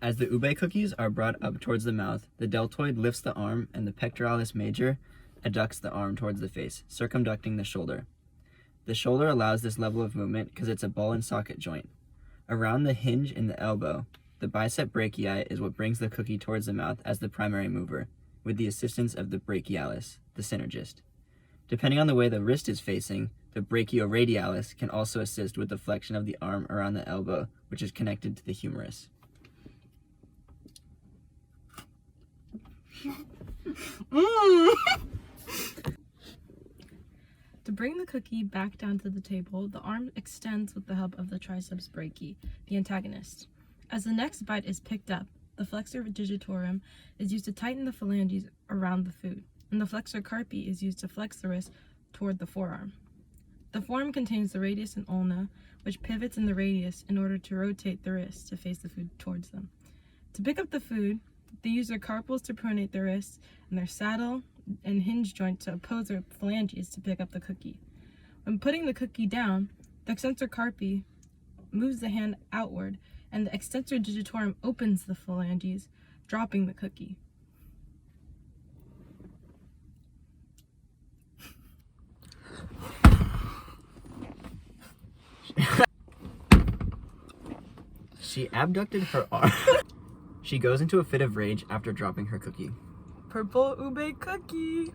As the ube cookies are brought up towards the mouth, the deltoid lifts the arm and the pectoralis major adducts the arm towards the face, circumducting the shoulder. The shoulder allows this level of movement because it's a ball and socket joint. Around the hinge in the elbow, the bicep brachii is what brings the cookie towards the mouth as the primary mover, with the assistance of the brachialis, the synergist. Depending on the way the wrist is facing, the brachioradialis can also assist with the flexion of the arm around the elbow, which is connected to the humerus. To bring the cookie back down to the table, the arm extends with the help of the triceps brachii, the antagonist. As the next bite is picked up, the flexor digitorum is used to tighten the phalanges around the food, and the flexor carpi is used to flex the wrist toward the forearm. The forearm contains the radius and ulna, which pivots in the radius in order to rotate the wrist to face the food towards them. To pick up the food, they use their carpals to pronate the wrists and their saddle and hinge joint to oppose their phalanges to pick up the cookie. When putting the cookie down, the extensor carpi moves the hand outward, and the extensor digitorum opens the phalanges, dropping the cookie. She abducted her arm. She goes into a fit of rage after dropping her cookie. Purple ube cookie!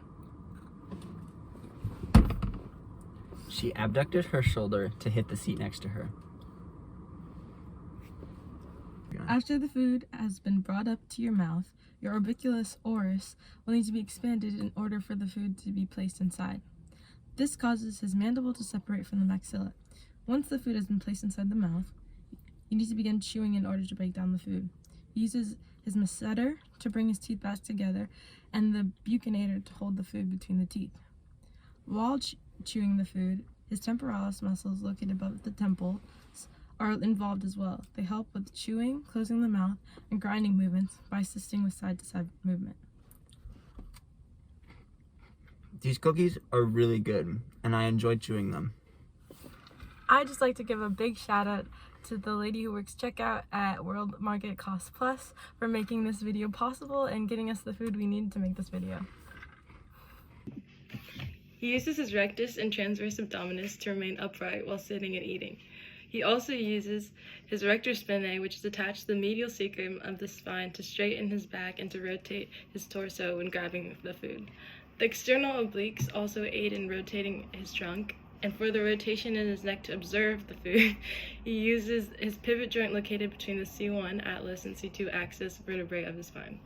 She abducted her shoulder to hit the seat next to her. After the food has been brought up to your mouth, your orbiculus oris will need to be expanded in order for the food to be placed inside. This causes his mandible to separate from the maxilla. Once the food has been placed inside the mouth, you need to begin chewing in order to break down the food. He uses his masseter to bring his teeth back together and the buccinator to hold the food between the teeth. While chewing the food, his temporalis muscles located above the temples are involved as well. They help with chewing, closing the mouth, and grinding movements by assisting with side-to-side movement. These cookies are really good, and I enjoy chewing them. I'd just like to give a big shout out to the lady who works checkout at World Market Cost Plus for making this video possible and getting us the food we need to make this video. He uses his rectus and transverse abdominis to remain upright while sitting and eating. He also uses his rector spinae, which is attached to the medial cecum of the spine, to straighten his back and to rotate his torso when grabbing the food. The external obliques also aid in rotating his trunk, and for the rotation in his neck to observe the food, he uses his pivot joint located between the C1 atlas and C2 axis vertebrae of the spine.